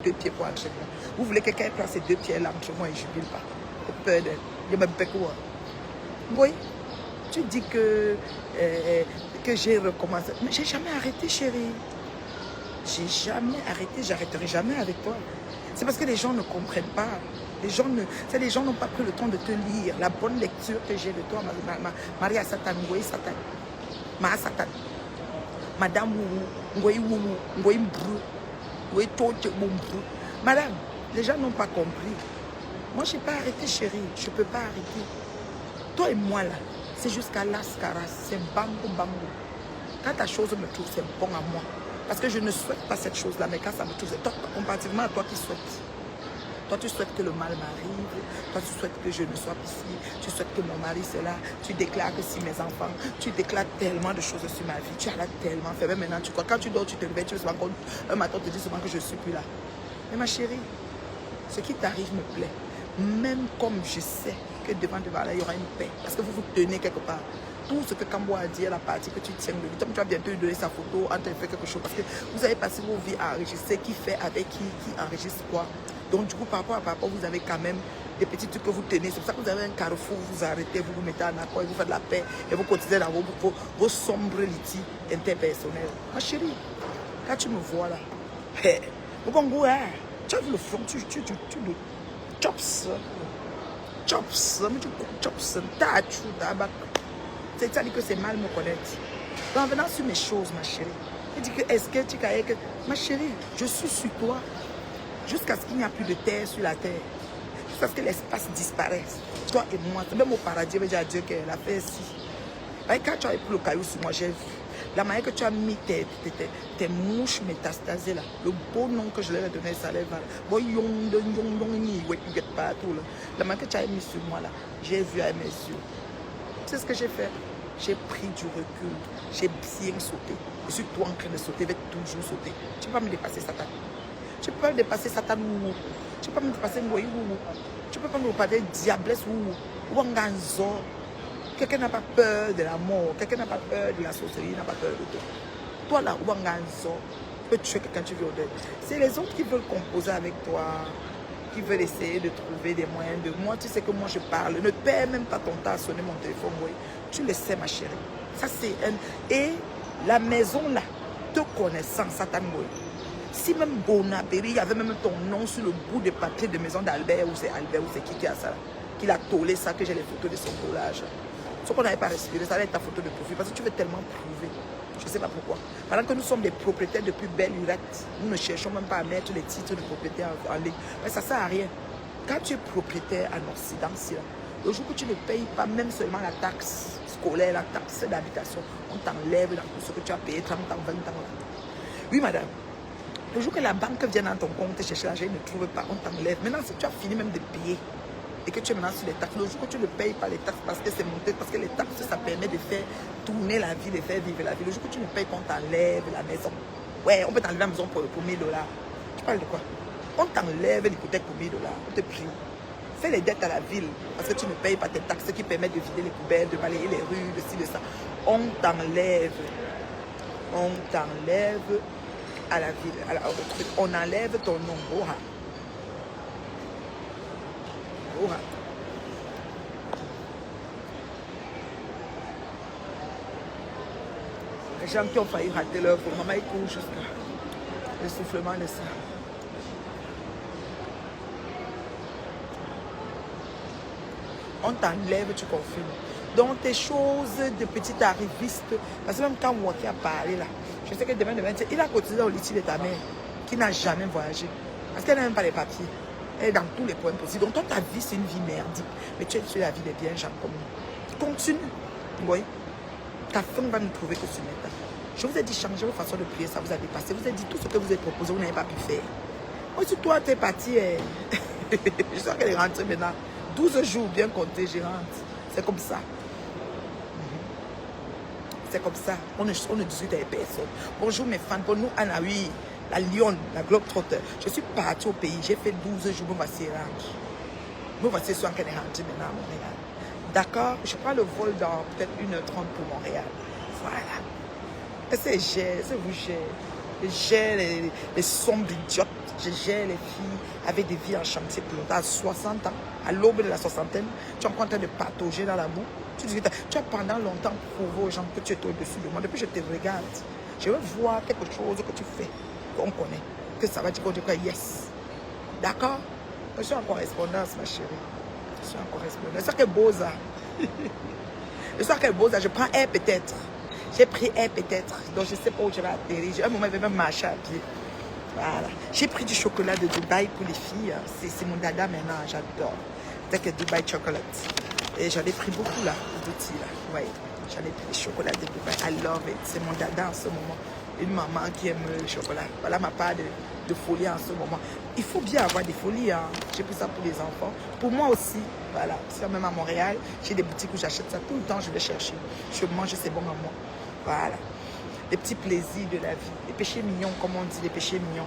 2 pieds pour entrer moi. Vous voulez que quelqu'un prenne ces 2 pieds là entre moi et je ne jubile pas. J'ai peur d'elle. Je me bec quoi. Oui. Tu dis que j'ai recommencé. Mais j'ai jamais arrêté, chérie. J'ai jamais arrêté. J'arrêterai jamais avec toi. C'est parce que les gens ne comprennent pas. Les gens n'ont pas pris le temps de te lire. La bonne lecture que j'ai de toi, Maria Satan, Ngoï Satan, Ma Satan, Madame Ngoï Woumou, Ngoï Mbrou, Ngoï Tote Mbrou. Madame, les gens n'ont pas compris. Moi, je n'ai pas arrêté, chérie. Je ne peux pas arrêter. Toi et moi, là, c'est jusqu'à Las Caras. C'est bango, bango. Quand ta chose me trouve, c'est bon à moi. Parce que je ne souhaite pas cette chose-là, mais quand ça me touche, c'est toi, comparativement à toi qui souhaites. Toi, tu souhaites que le mal m'arrive. Toi, tu souhaites que je ne sois pas ici. Tu souhaites que mon mari soit là. Tu déclares que si mes enfants, tu déclares tellement de choses sur ma vie. Tu as là tellement fait. Même maintenant, tu crois, quand tu dors, tu te réveilles, tu veux encore un matin, te dis souvent que je ne suis plus là. Mais ma chérie, ce qui t'arrive me plaît. Même comme je sais que devant là, il y aura une paix. Parce que vous vous tenez quelque part. Tout ce que Kambo a dit à la partie que tu tiens de lui, tu vas bientôt lui donner sa photo en train de faire quelque chose. Parce que vous avez passé vos vies à enregistrer qui fait avec qui enregistre quoi. Donc du coup, par rapport à papa, vous avez quand même des petits trucs que vous tenez. C'est pour ça que vous avez un carrefour, vous vous arrêtez, vous vous mettez en accord et vous faites de la paix. Et vous continuez dans vos sombres litiges interpersonnels. Ma chérie, quand tu me vois là, au Congo, tu as vu le front, tu le chops, c'est-à-dire que c'est mal me connaître. En venant sur mes choses, ma chérie, je dis que est-ce que tu as que ma chérie, je suis sur toi jusqu'à ce qu'il n'y a plus de terre sur la terre, jusqu'à ce que l'espace disparaisse. Toi et moi, même au paradis, je vais dire à Dieu qu'elle a fait ici. Quand tu as pris le caillou sur moi, j'ai vu la manière que tu as mis tes mouches métastasées là, le beau nom que je leur ai donné, ça lève. La manière que tu as mis sur moi là, j'ai vu à mes yeux. C'est ce que j'ai fait. J'ai pris du recul. J'ai bien sauté. Je suis toi en train de sauter, je vais toujours sauter. Tu ne peux pas me dépasser, Satan. Tu ne peux pas me dépasser, Satan. Tu ne peux pas me dépasser, Ngoï. Tu ne peux pas me dépasser, Diablesse. Ouanganzo. Quelqu'un n'a pas peur de la mort. Quelqu'un n'a pas peur de la sorcellerie, n'a pas peur de toi. Toi là, Ouanganzo, tu peux tuer quelqu'un, tu veux au deuil. C'est les autres qui veulent composer avec toi, qui veulent essayer de trouver des moyens de moi. Tu sais que moi je parle. Ne perds même pas ton temps à sonner mon téléphone. Oui. Tu le sais, ma chérie. Ça c'est un... Et la maison là, te connaissant, Satan, oui. Si même Bonabéry, il y avait même ton nom sur le bout des papiers de maison d'Albert, ou c'est Albert, ou c'est qui a ça là, qu'il a tôlé ça, que j'ai les photos de son tôlage. Ce qu'on n'avait pas respiré, ça allait être ta photo de profil. Parce que tu veux tellement prouver. Je ne sais pas pourquoi. Pendant que nous sommes des propriétaires depuis belle lurette, nous ne cherchons même pas à mettre les titres de propriétaire en ligne. Mais ça ne sert à rien. Quand tu es propriétaire en Occident, le jour que tu ne payes pas même seulement la taxe scolaire, la taxe d'habitation, on t'enlève dans tout ce que tu as payé 30 ans, 20 ans. Oui, madame. Le jour que la banque vient dans ton compte chercher l'argent, ils ne trouvent pas, on t'enlève. Maintenant, si tu as fini même de payer et que tu es maintenant sur les taxes, le jour que tu ne payes pas les taxes parce que c'est monté, parce que les taxes, ça permet de faire tourner la vie, de faire vivre la vie. Le jour que tu ne payes pas, on t'enlève la maison. Ouais, on peut t'enlever la maison pour 1000 $. Tu parles de quoi? On t'enlève l'hypothèque pour 1000 $. On te prie. Fais les dettes à la ville parce que tu ne payes pas tes taxes qui permettent de vider les poubelles, de balayer les rues, de ci, de ça. On t'enlève. On t'enlève à la ville, au truc. On enlève ton nom. Oha. Oha. Les gens qui ont failli rater leur vie, maman, ils courent jusqu'à l'essoufflement de ça. On t'enlève, tu confirmes. Donc tes choses de petite arriviste, parce que même quand Waki a parlé là, je sais que demain, il a cotisé au litige de ta mère, qui n'a jamais voyagé. Parce qu'elle n'a même pas les papiers. Elle est dans tous les points possibles. Donc toi, ta vie, c'est une vie merdique. Mais tu es sur la vie des bien gens comme nous. Continue. Oui. Ta femme va nous prouver que tu m'étais. Je vous ai dit changer vos façons de prier, ça vous a dépassé. Je vous ai dit tout ce que vous avez proposé, vous n'avez pas pu faire. Moi, si toi, tu es parti, je sais qu'elle est rentrée maintenant. 12 jours bien comptés, je rentre. C'est comme ça. C'est comme ça. On ne discute avec personne. Bonjour mes fans. Pour nous, Anna, oui, la lionne, la globe-trotter. Je suis partie au pays. J'ai fait 12 jours. Me voici rentré. Me voici sur qu'elle est rentrée maintenant à Montréal. D'accord? Je prends le vol dans peut-être 1h30 pour Montréal. Voilà. C'est cher, c'est vous cher. Je gère les sombres idiotes. Je gère les filles avec des vies en chantier plus longtemps. À 60 ans, à l'aube de la soixantaine, tu es encore en train de patauger dans la boue. Tu as pendant longtemps prouvé aux gens que tu es au-dessus de moi. Depuis que je te regarde, je veux voir quelque chose que tu fais, qu'on connaît. Que ça va dire qu'on dit que yes. D'accord? Je suis en correspondance, ma chérie. Je suis en correspondance. C'est ça que Boza. C'est ça que Boza. Je prends air peut-être. J'ai pris air peut-être. Donc je ne sais pas où je vais atterrir. À un moment, je vais même marcher à pied. Voilà. J'ai pris du chocolat de Dubaï pour les filles. C'est mon dada maintenant. J'adore. C'est que Dubaï chocolate. Et j'en ai pris beaucoup là. D'outils là. Ouais. J'en ai pris du chocolat de Dubaï. I love it. C'est mon dada en ce moment. Une maman qui aime le chocolat. Voilà ma part de folie en ce moment. Il faut bien avoir des folies. Hein. J'ai pris ça pour les enfants. Pour moi aussi. Voilà. C'est même à Montréal. J'ai des boutiques où j'achète ça tout le temps. Je vais chercher. Je mange, c'est bon à moi. Voilà. Les petits plaisirs de la vie. Les péchés mignons, comme on dit, les péchés mignons.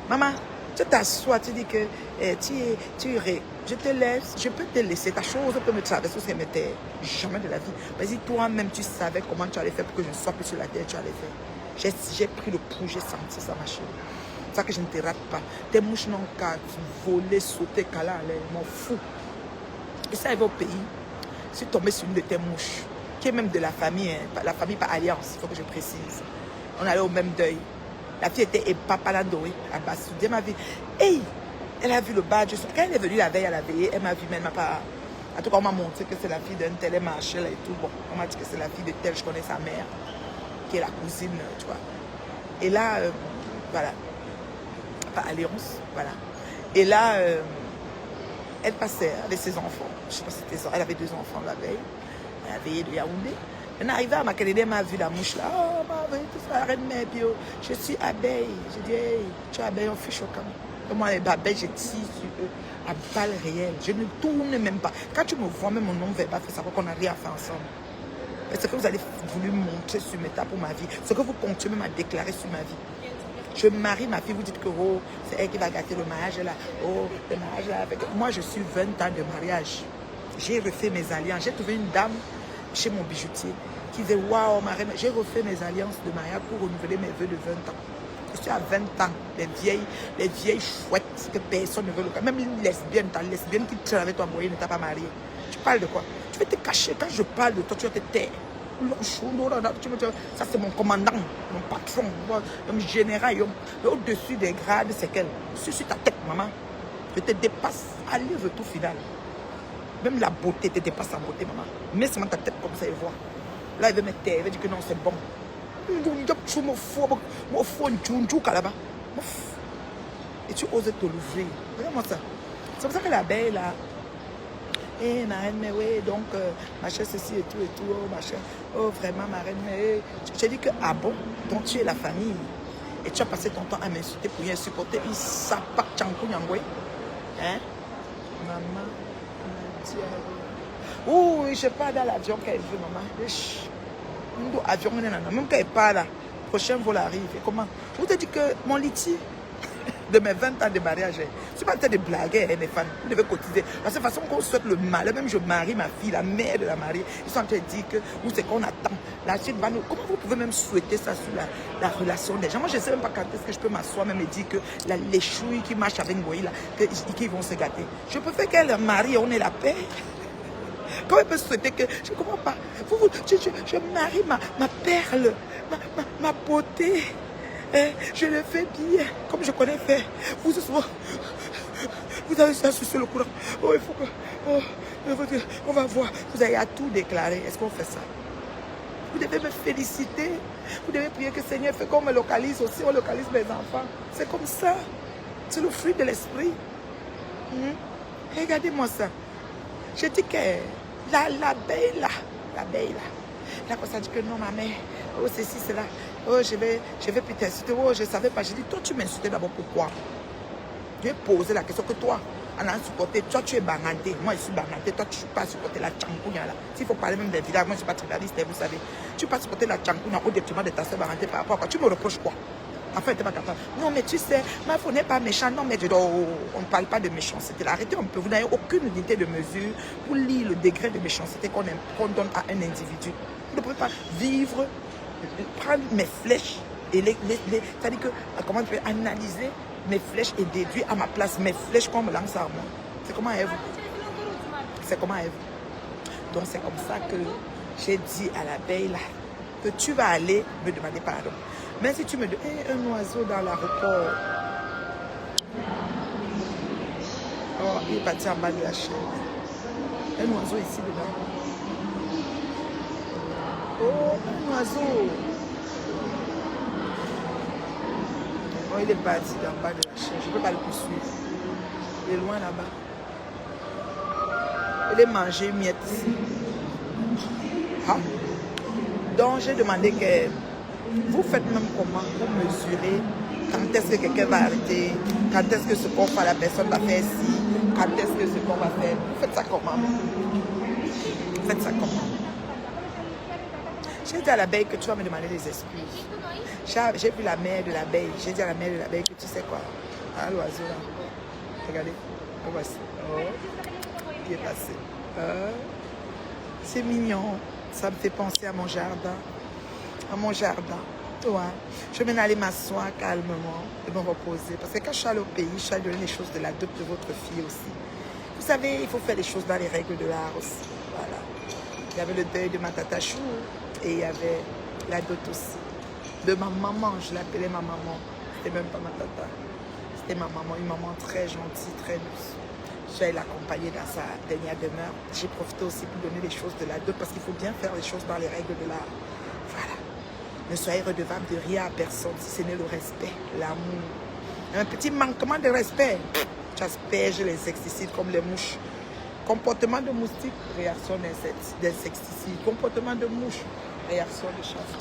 Maman, tu t'assois, tu dis que je te laisse, je peux te laisser. Ta chose peut me traverser ce qu'elle m'était. Jamais de la vie. Vas-y, toi-même, tu savais comment tu allais faire pour que je ne sois plus sur la terre, tu allais faire. J'ai pris le pouls, j'ai senti ça, ma chérie. C'est ça que je ne te rate pas. Tes mouches n'ont qu'à voler, sauter, caler à l'air. Je m'en fous. Et ça, elle va au pays. Je suis tombée sur une de tes mouches, qui est même de la famille, hein, la famille par alliance, il faut que je précise. On allait au même deuil. La fille était Papalandoé, à Bassou. Elle m'a vu. Hey, elle a vu le badge. Quand elle est venue la veille à la veillée, elle m'a vu, mais elle m'a pas. En tout cas, on m'a montré que c'est la fille d'un tel, elle marchait là et tout. Bon, on m'a dit que c'est la fille de tel, je connais sa mère, qui est la cousine, tu vois. Et là, voilà. Par alliance, voilà. Et là, elle passait avec ses enfants. Je sais pas si c'était ça. Elle avait 2 enfants la veille. Elle a veillé de Yaoundé. Elle est arrivée à Makelele, elle m'a vu la mouche là. Oh, ma vie, tout ça, arrête mes bio. Je suis abeille. J'ai dit, hey, tu es abeille, on fait choquant. Et moi, les abeilles, je tire sur eux à balles réelles. Je ne tourne même pas. Quand tu me vois, même mon nom ne va pas faire savoir qu'on n'a rien à faire ensemble. Et ce que vous avez voulu montrer sur mes tas pour ma vie, ce que vous continuez même à déclarer sur ma vie. Je marie ma fille, vous dites que oh, c'est elle qui va gâter le mariage là. Oh, le mariage là. Avec... Moi, je suis 20 ans de mariage. J'ai refait mes alliances. J'ai trouvé une dame chez mon bijoutier qui disait waouh, ma reine, j'ai refait mes alliances de mariage pour renouveler mes vœux de 20 ans. Je suis à 20 ans, les vieilles chouettes que personne ne veut. Même une lesbienne, ta lesbienne qui traîne avec toi, moyen ne t'a pas marié. Tu parles de quoi? Tu veux te cacher. Quand je parle de toi, tu vas te taire. Ça, c'est mon commandant, mon patron, mon général. Au-dessus des grades, c'est qu'elle. Je suis sur ta tête, maman. Je te dépasse. Allez, retour final. Même la beauté te dépasse en beauté, maman. Mets seulement ta tête comme ça et vois. Là, il veut me taire. Il veut dire que non, c'est bon. Et tu oses te l'ouvrir. Regarde-moi ça. C'est pour ça que la belle, là. Eh, ma reine, mais oui, donc, ma chère, ceci et tout, oh, ma chère. Oh, vraiment, ma reine, mais. Je dis que, ah bon, donc tu es la famille. Et tu as passé ton temps à m'insulter pour y insupporter. Il s'appart, tchankou, nyangoué. Hein? Maman. Oh, je pars dans l'avion qu'elle veut, maman. Avion, même quand elle part là, prochain vol arrive. Et comment? Je vous ai dit que mon litige de mes 20 ans de mariage, je ne suis pas en train de blaguer, mes fans. Vous devez cotiser. Parce que de toute façon, qu'on souhaite le mal, même je marie ma fille, la mère de la mariée, ils sont en train de dire que nous, c'est qu'on attend. La suite va nous. Comment vous pouvez même souhaiter ça sur la relation des gens? Moi, je ne sais même pas quand est-ce que je peux m'asseoir même et dire que les chouilles qui marchent avec Ngoï, là, qu'ils vont se gâter. Je préfère qu'elle marie, on ait la paix. Comment elle peut souhaiter que... Je ne comprends pas. Je marie ma perle, ma beauté. Je le fais bien, comme je connais faire. Vous avez ça sur le courant. Oh, il faut que... Oh, on va voir. Vous avez à tout déclarer. Est-ce qu'on fait ça? Vous devez me féliciter. Vous devez prier que le Seigneur fait qu'on me localise aussi. On localise mes enfants. C'est comme ça. C'est le fruit de l'esprit. Regardez-moi ça. Je dis que l'abeille là, là, quand ça dit que non, ma mère, oh, ceci, cela, oh, je vais plus t'insulter, oh, je ne savais pas. Je dis, toi, tu m'insultais d'abord, pourquoi? Je vais poser la question que toi, en allant supporter, toi, tu es banganté, moi, je suis banganté, toi, tu ne suis pas supporter la tchankounia là. S'il faut parler même des villages, moi, je ne suis pas tribaliste, vous savez. Tu ne peux pas supporter la tchankounia au détriment de ta soeur banganté par rapport à quoi? Tu me reproches quoi? Enfin, tu n'es pas capable. Non, mais tu sais, ma fille n'est pas méchant. Non, mais on ne parle pas de méchanceté. Arrêtez un peu. Vous n'avez aucune unité de mesure pour lire le degré de méchanceté qu'on donne à un individu. Vous ne pouvez pas vivre, prendre mes flèches Et c'est-à-dire que, comment tu peux analyser mes flèches et déduire à ma place mes flèches qu'on me lance à moi. C'est comment Ève. C'est comment Ève. Donc c'est comme ça que j'ai dit à l'abeille là, que tu vas aller me demander pardon. Mais si tu me dis, un oiseau dans l'aéroport, oh, il est parti en bas de la chaise. Un oiseau ici dedans. Oh, un oiseau. Oh, il est parti en bas de la chaise. Je ne peux pas le poursuivre. Il est loin là-bas. Il est mangé miette ici. Ah. Donc, j'ai demandé que vous faites même comment pour mesurer quand est-ce que quelqu'un va arrêter, quand est-ce que ce qu'on fait, la personne va faire ci, quand est-ce que ce qu'on va faire. Vous faites ça comment? Vous faites ça comment? J'ai dit à l'abeille que tu vas me demander des excuses. J'ai vu la mère de l'abeille. J'ai dit à la mère de l'abeille que tu sais quoi? Ah, l'oiseau là. Regardez. Oh, voici. Oh. Il est passé. C'est mignon. Ça me fait penser à mon jardin. À mon jardin. Ouais. Je vais aller m'asseoir calmement et me reposer. Parce que quand je suis allée au pays, je suis allée donner les choses de la dot de votre fille aussi. Vous savez, il faut faire les choses dans les règles de l'art aussi. Voilà. Il y avait le deuil de ma tata Chou et il y avait la dot aussi. De ma maman, je l'appelais ma maman. C'était même pas ma tata. C'était ma maman, une maman très gentille, très douce. J'allais l'accompagner dans sa dernière demeure. J'ai profité aussi pour donner les choses de la dot parce qu'il faut bien faire les choses dans les règles de l'art. Voilà. Ne soyez redevable de rien à personne si ce n'est le respect, l'amour. Un petit manquement de respect. Tu asperges les insecticides comme les mouches. Comportement de moustique, réaction d'insecticide. Comportement de mouche, réaction de chasse.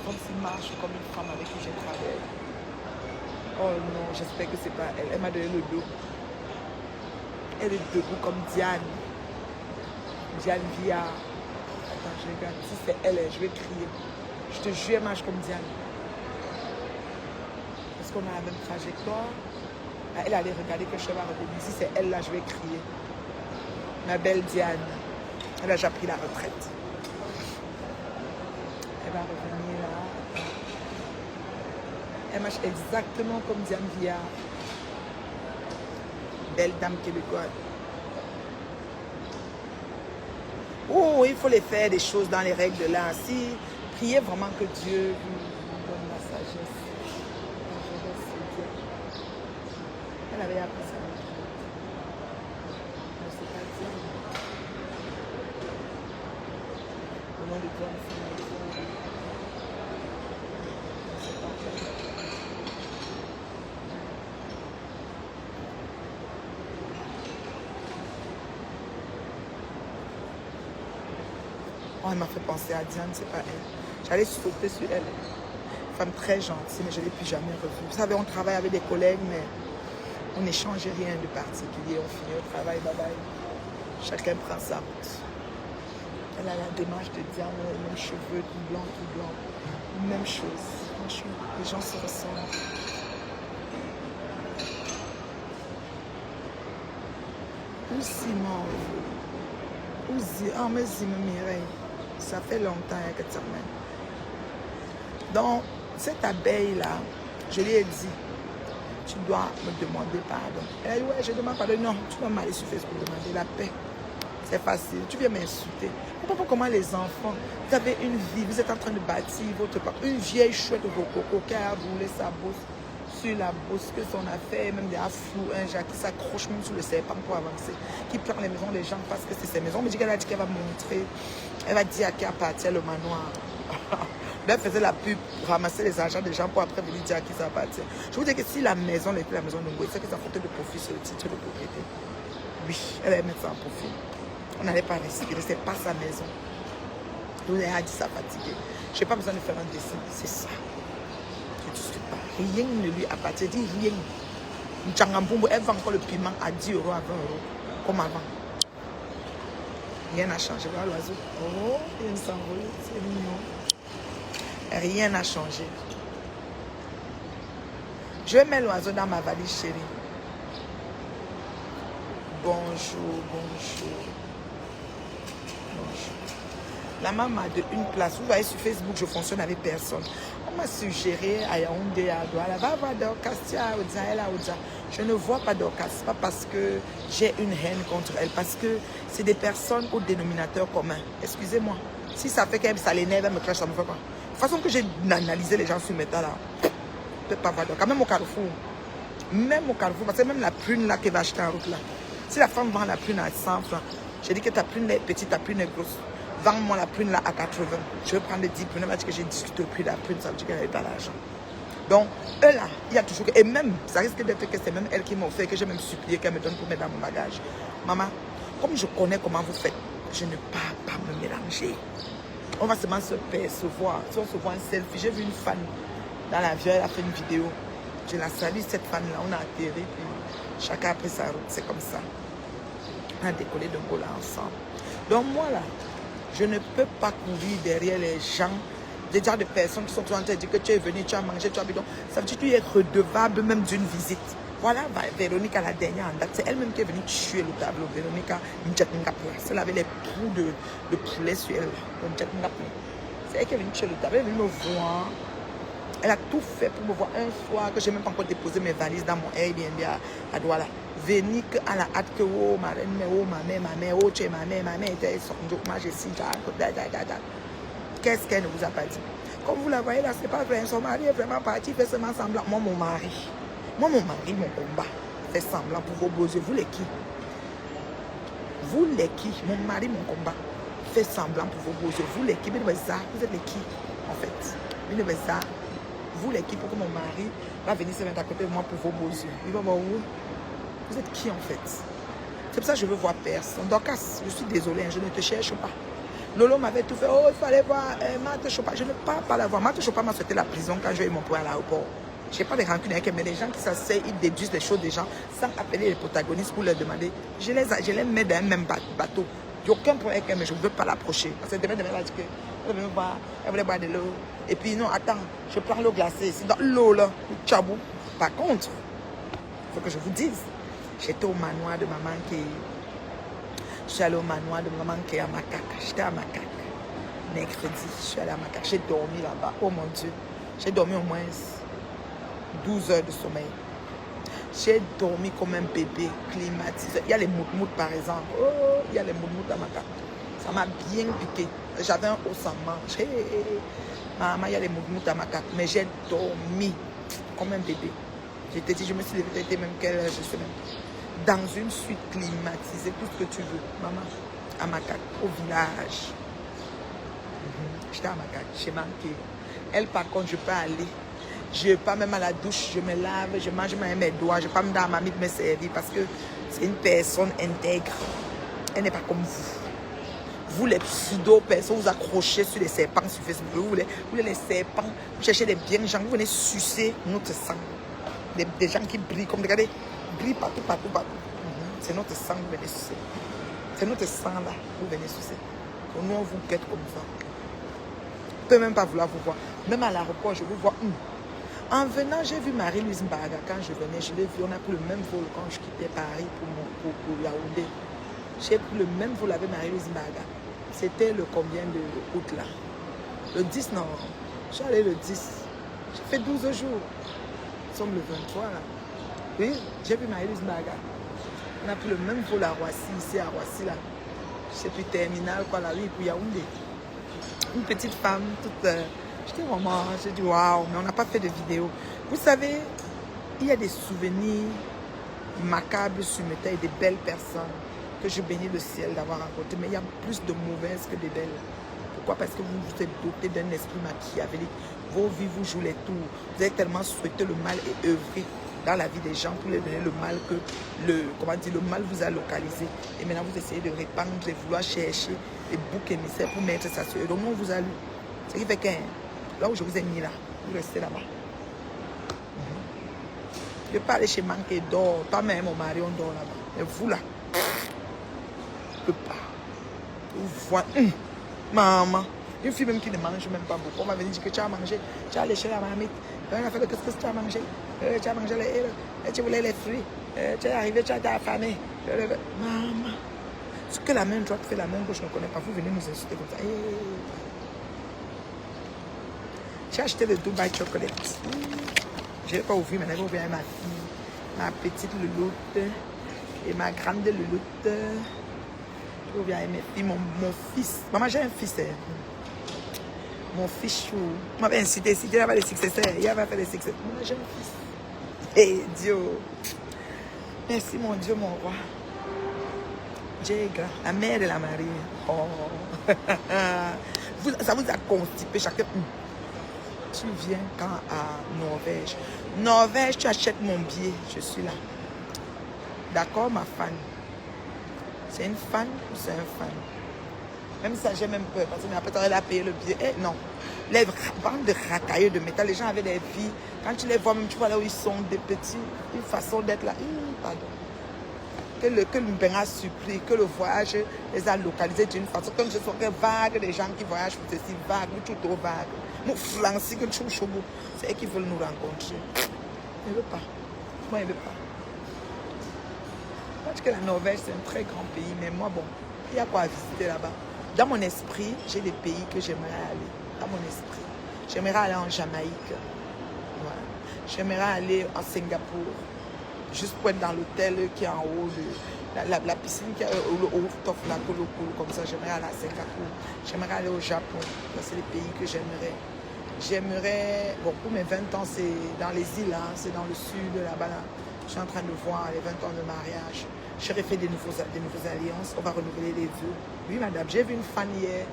Comme s'il marche comme une femme avec qui j'ai travaillé. Oh non, j'espère que c'est pas elle. Elle m'a donné le dos. Elle est debout comme Diane. Diane Via. Attends, je regarde. Si c'est elle, je vais crier. Je te jure, elle marche comme Diane. Est-ce qu'on a la même trajectoire? Elle allait regarder que je vais revenir. Si c'est elle, là, je vais crier. Ma belle Diane. Elle a déjà pris la retraite. Elle va revenir là. Elle marche exactement comme Diane Via. Belle dame québécoise. Oh, il faut les faire des choses dans les règles de l'art. Si, priez vraiment que Dieu vous donne la sagesse. Elle avait appris ça. Je ne sais pas dire. Au nom de Dieu, oh, elle m'a fait penser à Diane, c'est pas elle. J'allais sauter sur elle. Femme très gentille, mais je ne l'ai plus jamais revue. Vous savez, on travaille avec des collègues, mais on n'échange rien de particulier. On finit au travail, bye bye. Chacun prend sa route. Elle a la démarche de Diane, les mêmes cheveux, tout blanc, tout blanc. Même chose. Franchement, les gens se ressemblent. Où Simon? Où Zi? Ah, mais Zi me Mireille. Ça fait longtemps que tu remènes. Donc, cette abeille-là, je lui ai dit, tu dois me demander pardon. Elle a dit, ouais, je demande pardon. Non, tu vas m'aller sur Facebook demander la paix. C'est facile. Tu viens m'insulter. Je ne comprends pas comment les enfants, vous avez une vie, vous êtes en train de bâtir votre part. Une vieille chouette de coco qui a roulé sa bosse sur la bosse que son affaire, même des afflous, un Jacques qui s'accroche même sur le serpent pour avancer, qui prend les maisons des gens parce que c'est ses maisons. Mais qu'elle a dit qu'elle va montrer, elle va dire à qui appartient le manoir. Elle faisait la pub, ramasser les argents des gens pour après venir dire à qui ça appartient. Je vous dis que si la maison était la maison de Ngoï, c'est que ça foutait de profit sur le titre de propriété. Oui, elle allait mettre ça en profit. On n'allait pas respirer, c'est pas sa maison. Donc elle a dit ça fatigué. Je n'ai pas besoin de faire un dessin, c'est ça. Je ne discute pas. Rien ne lui appartient, dit rien. Djangambumbo, elle vend encore le piment à 10 € à 20 €, comme avant. Rien n'a changé. Voilà l'oiseau. Oh, il s'envole, c'est mignon. Rien n'a changé. Je vais mettre l'oiseau dans ma valise, chérie. Bonjour, bonjour. Bonjour. La maman de une place. Vous voyez sur Facebook, je fonctionne avec personne. On m'a suggéré à Yaoundé, à Douala, va voir Dorcas, je ne vois pas Dorcas. Ce n'est pas parce que j'ai une haine contre elle, parce que c'est des personnes au dénominateur commun. Excusez-moi. Si ça fait que ça l'énerve, elle me crache, ça me fait quoi? De toute façon que j'ai analysé les gens sur métal là, je ne peux pas voir Dorcas. Même au Carrefour. Parce que même la prune là qu'elle va acheter en route là. Si la femme vend la prune à 100 francs, j'ai dit que ta prune est petite, ta prune est grosse. Vends-moi la prune là à 80. Je vais prendre les 10 prunes. Elle m'a dit que j'ai discuté au prix de la prune. Ça veut dire qu'elle n'avait pas l'argent. Donc, eux là, il y a toujours... Et même, ça risque d'être que c'est même elle qui m'a offert, que j'ai même supplié qu'elle me donne pour mettre dans mon bagage. Maman, comme je connais comment vous faites, je ne pars pas me mélanger. On va seulement se percevoir. Si on se voit un selfie, j'ai vu une fan dans l'avion, elle a fait une vidéo. Je la salue, cette fan-là. On a atterri, puis chacun a pris sa route. C'est comme ça. On a décollé de Gola ensemble. Donc, moi là, je ne peux pas courir derrière les gens, des gens de personnes qui sont en train de dire que tu es venu, tu as mangé, tu as bu. Donc, ça veut dire que tu es redevable même d'une visite. Voilà, Véronique, la dernière en date, c'est elle-même qui est venue tuer le tableau. Véronique, elle avait les poux de poulet sur elle. C'est elle qui est venue tuer le tableau, elle est venue me voir. Elle a tout fait pour me voir un soir que je n'ai même pas encore déposé mes valises dans mon Airbnb à Douala. Véronique à la hâte que oh, ma reine, oh, ma mère, oh, tu es ma mère était sortie, moi j'ai si, qu'est-ce qu'elle ne vous a pas dit? Comme vous la voyez là, ce n'est pas vrai, son mari est vraiment parti, il fait seulement semblant. Moi, mon mari, mon combat, fait semblant pour vos beaux yeux. Vous les qui? Vous les qui? Mon mari, mon combat, fait semblant pour vos beaux yeux. Vous les qui? Vous êtes les qui, en fait? Vous les qui, pour que mon mari va venir se mettre à côté de moi pour vos beaux yeux. Il va voir où? Vous êtes qui en fait? C'est pour ça que je veux voir personne. Dorcas, je suis désolée, je ne te cherche pas. Lolo m'avait tout fait. Oh, il fallait voir Marthe Chopin. Je ne pars pas la voir. Marthe Chopin m'a souhaité la prison quand j'ai eu mon point à l'aéroport. Je n'ai pas de rancune avec elle, mais les gens qui s'asseyent, ils déduisent les choses des gens sans appeler les protagonistes pour leur demander. Je les mets dans un même bateau. Il n'y a aucun problème avec elle, mais je ne veux pas l'approcher. Parce que demain, elle va dire que elle voulait boire de l'eau. Et puis, non, attends, je prends l'eau glacée ici. Dans l'eau, là, tchabou. Par contre, il faut que je vous dise, j'étais au manoir de maman qui... Je suis allée au manoir de maman qui est à Macaque. J'étais à Macaque. Mercredi, je suis allée à Macaque. J'ai dormi là-bas. Oh mon Dieu. J'ai dormi au moins 12 heures de sommeil. J'ai dormi comme un bébé climatisé. Il y a les moutmoutes par exemple. Oh, il y a les moutmoutes à Macaque. Ça m'a bien piqué. J'avais un haut sans manche. Maman, il y a les moutmoutes à Macaque. Mais j'ai dormi comme un bébé. J'étais dit, je me suis levée, même quelle, je sais même. Dans une suite climatisée, tout ce que tu veux. Maman, à Macaque, au village. J'étais à Macaque, j'ai manqué. Elle, par contre, je peux aller. Je ne vais pas même à la douche, je me lave, je mange même mes doigts. Je ne vais pas me dire à mamie de me servir parce que c'est une personne intègre. Elle n'est pas comme vous. Vous, les pseudo-personnes, vous accrochez sur les serpents sur Facebook. Vous voulez les serpents, vous cherchez des biens gens, vous venez sucer notre sang. Des gens qui brillent comme, regardez, brillent partout. C'est notre sang que vous venez sucer. C'est notre sang là, vous venez sucer. Donc nous, on vous guette comme ça. Je ne peux même pas vouloir vous voir. Même à l'aéroport, je vous vois. En venant, j'ai vu Marie-Louise Mbaga. Quand je venais, je l'ai vu. On a pris le même vol quand je quittais Paris pour Yaoundé. J'ai pris le même vol avec Marie-Louise Mbaga. C'était le combien de août là? Le 10, non. Je suis allée le 10. J'ai fait 12 jours. Nous sommes le 23 là. Oui, j'ai vu Marie-Louise Mbaga. On a pris le même vol à Roissy, ici à Roissy là. Je sais plus, terminal, quoi, là, oui, pour Yaoundé. Une petite femme, toute... J'étais vraiment, j'ai dit waouh, mais on n'a pas fait de vidéo. Vous savez, il y a des souvenirs macabres sur mes têtes, des belles personnes que je bénis le ciel d'avoir rencontrées. Mais il y a plus de mauvaises que de belles. Pourquoi? Parce que vous vous êtes doté d'un esprit machiavélique. Vos vies vous jouent les tours. Vous avez tellement souhaité le mal et œuvré dans la vie des gens pour leur donner le mal que le mal vous a localisé. Et maintenant vous essayez de répandre et vouloir chercher des boucs émissaires pour mettre ça sur eux. Donc on vous a lu. Ce qui fait que là où je vous ai mis là, vous restez là-bas. Je ne vais pas aller chez Manque et dort. Pas même mon mari, on dort là-bas. Mais vous là, je ne peux pas. Vous voyez, maman. Une fille même qui ne mange même pas beaucoup. On va venir dire que tu as mangé. Tu as léché la marmite. On a fait qu'est-ce que tu as mangé? Tu as mangé tu voulais les fruits. Tu es arrivé, tu as été affamé. Maman. Ce que la main droite fait, la main gauche ne connaît pas. Vous venez nous insulter comme ça. J'ai acheté le Dubai Chocolate. Je ne vais pas ouvrir, maintenant je vais ouvrir avec ma fille, ma petite louloute et ma grande louloute. Je vais ouvrir avec mes filles, mon fils. Maman, j'ai un fils. Mon fils chou. Je m'avais incité, si Dieu va les successeurs, il va faire les succès. Maman, j'ai un fils. Hey, Dieu. Merci, mon Dieu, mon roi. Dieu est grand. La mère de la Marie. Oh. Ça vous a constipé chacun. Tu viens quand à Norvège. Norvège, tu achètes mon billet. Je suis là. D'accord, ma fan? C'est une fan ou c'est un fan? Même ça, j'ai même peur. Parce que après, tu aurais payé le billet. Eh, non. Les bandes de racailleux de métal, les gens avaient des vies. Quand tu les vois, même tu vois là où ils sont, des petits, une façon d'être là. Pardon. Que le Mbéra supplie, que le voyage les a localisés d'une façon. Comme je serais vague, les gens qui voyagent, c'est si vague, tout trop vague. C'est eux qui veulent nous rencontrer. Je ne veux pas. Moi, je ne veux pas. Je pense que la Norvège, c'est un très grand pays, mais moi, bon, il y a quoi à visiter là-bas. Dans mon esprit, j'ai des pays que j'aimerais aller. Dans mon esprit. J'aimerais aller en Jamaïque. Voilà. J'aimerais aller à Singapour. Juste pour être dans l'hôtel qui est en haut de la piscine qui est au rooftop là, comme ça. J'aimerais aller à Singapour. J'aimerais aller au Japon. C'est les pays que j'aimerais. J'aimerais, bon, pour mes 20 ans, c'est dans les îles, hein, c'est dans le sud, là-bas. Là. Je suis en train de voir les 20 ans de mariage. J'aurais fait des nouvelles alliances. On va renouveler les vœux. Oui, madame, j'ai vu une fan hier.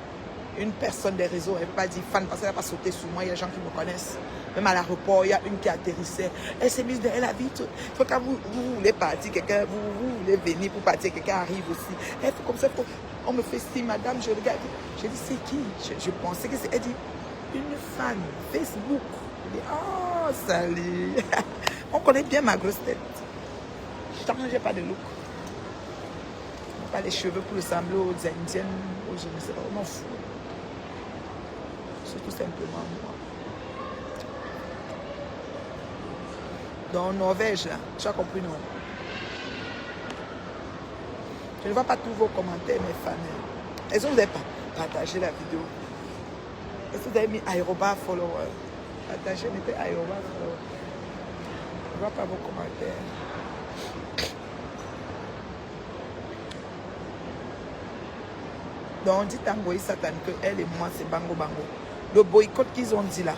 Une personne des réseaux, elle ne peut pas dire fan parce qu'elle n'a pas sauté sur moi. Il y a des gens qui me connaissent. Même à l'aéroport, il y a une qui atterrissait. Elle s'est mise derrière la vitre. Il faut que vous voulez partir, quelqu'un, vous voulez venir pour partir, quelqu'un arrive aussi. Elle fait comme ça, on me fait si, madame, je regarde. J'ai dit, c'est qui? Je pensais que c'est. Elle dit, une fan, Facebook. Je dis, oh, salut. On connaît bien ma grosse tête. Je ne changeais pas de look. Pas les cheveux pour ressembler aux Indiennes, aux je ne sais pas, on m'en fout. C'est tout simplement moi. Dans Norvège, là, tu as compris, non? Je ne vois pas tous vos commentaires, mes fans. Est-ce que vous n'avez pas partagé la vidéo? Est-ce que vous avez mis Aéroba follower? Partagez, mettez Aéroba follower. Je ne vois pas vos commentaires. Donc on dit Tangoï Satan que elle et moi c'est bango bango. Le boycott qu'ils ont dit là,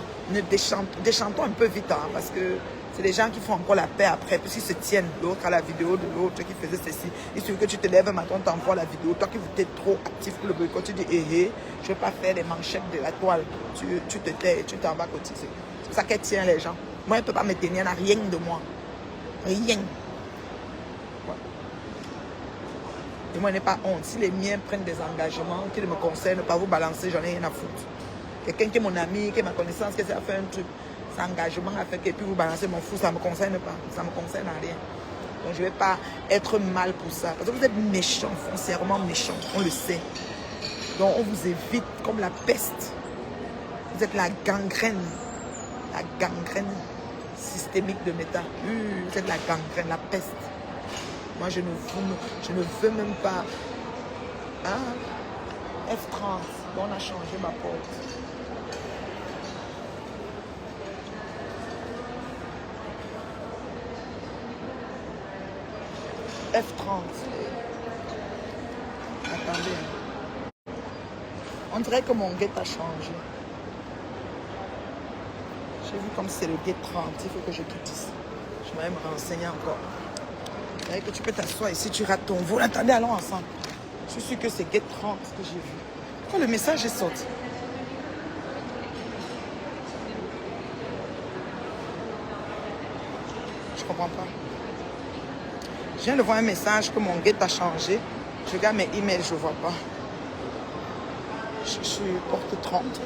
déchantons un peu vite hein, parce que c'est des gens qui font encore la paix après, puis ils se tiennent l'autre à la vidéo de l'autre qui faisait ceci. Il suffit que tu te lèves un matin, t'envoies la vidéo, toi qui étais trop actif pour le boycott, tu dis je ne vais pas faire les manchettes de la toile. Tu te tais, tu t'en vas cotiser. C'est ça qu'elle tient les gens. Moi elle ne peut pas me tenir, elle n'a rien de moi. Rien. Et moi, je n'ai pas honte. Si les miens prennent des engagements qui ne me concernent pas, vous balancer, j'en ai rien à foutre. Quelqu'un qui est mon ami, qui est ma connaissance, qui a fait un truc, c'est un engagement à faire, et puis vous balancez mon fou, ça ne me concerne pas. Ça ne me concerne à rien. Donc, je ne vais pas être mal pour ça. Parce que vous êtes méchants, foncièrement méchants. On le sait. Donc, on vous évite comme la peste. Vous êtes la gangrène. La gangrène systémique de méta. Vous êtes la gangrène, la peste. Moi, je ne veux même pas. Hein? F30. Bon, on a changé ma porte. F30. Attendez. On dirait que mon gate a changé. J'ai vu comme c'est le gate 30. Il faut que je quitte ici. Je vais me renseigner encore. Que tu peux t'asseoir ici, tu rates ton vol. Attendez, allons ensemble. Je suis sûr que c'est Gate 30 que j'ai vu. Pourquoi le message est sorti? Je comprends pas. Je viens de voir un message que mon Gate a changé. Je regarde mes emails, je ne vois pas. Je suis porte 30.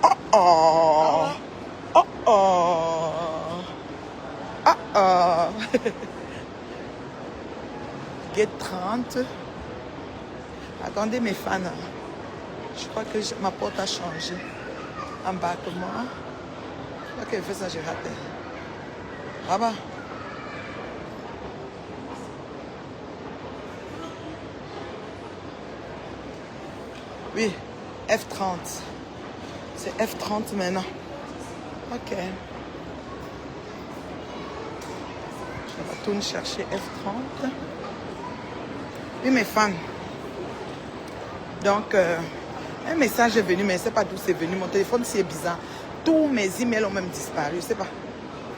Oh oh! Oh oh! Gate 30. Attendez mes fans. Je crois que ma porte a changé. Embarquement. Je crois qu'elle fait ça, j'ai raté. Là-bas. Oui, F30. C'est F30 maintenant. Ok. Je retourne chercher F30. Oui, mes fans. Donc, un message est venu, mais je ne sais pas d'où c'est venu. Mon téléphone, c'est bizarre. Tous mes emails ont même disparu. Je ne sais pas.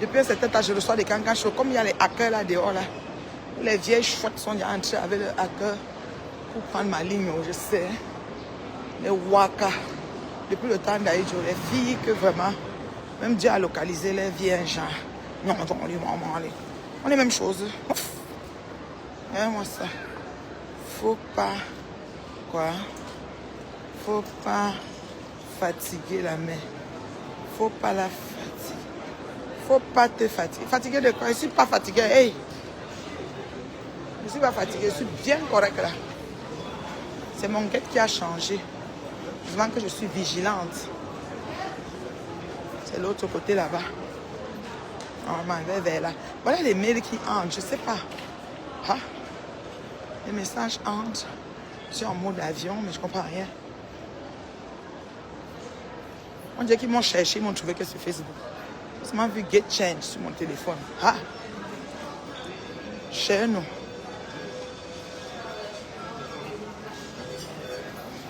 Depuis un certain temps, je reçois des cancans chauds. Comme il y a les hackers là dehors, là. Les vieilles chouettes sont entrées avec le hacker pour prendre ma ligne, je sais. Les waka. Depuis le temps d'Aïdjo, les filles que vraiment, même Dieu a localisé les vieilles gens. Non, on les maman, on est même chose. Moi ça. Faut pas. Quoi? Faut pas fatiguer la main. Faut pas la fatiguer. Faut pas te fatiguer. Fatiguer de quoi? Je suis pas fatigué. Hey! Je suis pas fatigué. Je suis bien correct là. C'est mon guette qui a changé. Je vois que je suis vigilante. C'est l'autre côté là-bas. On m'en va vers là. Voilà les mails qui entrent. Je sais pas. Ah? Les messages entrent. Je suis en mode avion, mais je comprends rien. On dirait qu'ils m'ont cherché, ils m'ont trouvé que sur Facebook. Ils m'ont vu Get Change sur mon téléphone. Ah! Chez nous.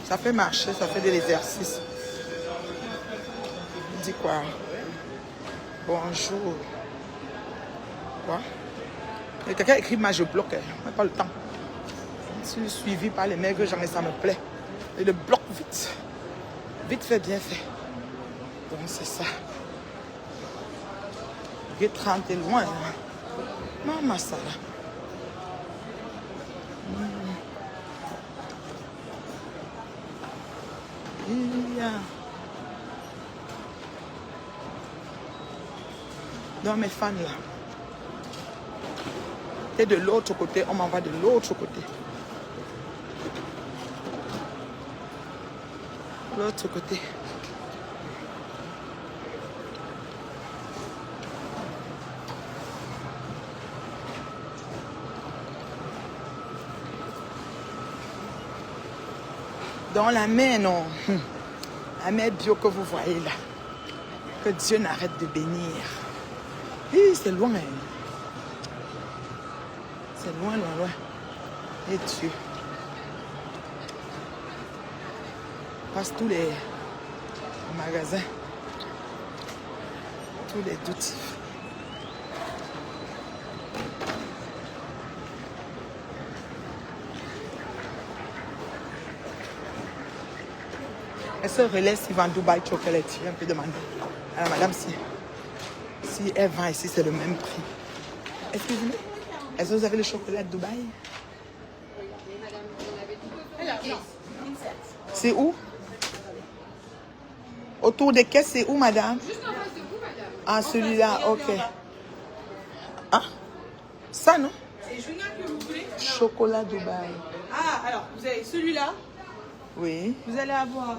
Ça fait marcher, ça fait de l'exercice. Il dit quoi? Bonjour. Quoi? Et quelqu'un écrit, moi je bloque. Je n'ai pas le temps. Je suis suivi par les maigres gens et ça me plaît. Et le bloque vite. Vite fait, bien fait. Donc c'est ça. Get 30 est loin. Hein. Maman, ça là. Dans mes fans là. Et de l'autre côté, on m'envoie de l'autre côté. L'autre côté. Dans la main, non. La main bio que vous voyez là. Que Dieu n'arrête de bénir. C'est loin. C'est loin, loin, loin. Et Dieu. Passe tous les magasins. Tous les duty. Elle se relaisse, il vend Dubaï chocolat. Tu viens un peu demander à la madame si elle vend ici, c'est le même prix. Excusez-moi, est-ce que vous avez le chocolat de Dubaï? C'est où? Autour des caisses, c'est où, madame? Juste en face de vous, madame. Ah, celui-là, ok. Ah, ça, non? C'est Juna que vous voulez? Chocolat Dubaï. Ah, alors, vous avez celui-là. Oui. Vous allez avoir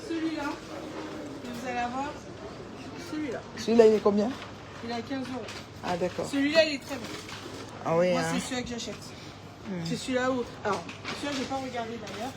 celui-là. Et vous allez avoir celui-là. Celui-là, il est combien? Il est à 15 €. Ah, d'accord. Celui-là, il est très bon. Ah oui, Moi, hein. c'est celui-là que j'achète. C'est celui-là où... Alors, celui-là, je n'ai pas regardé d'ailleurs.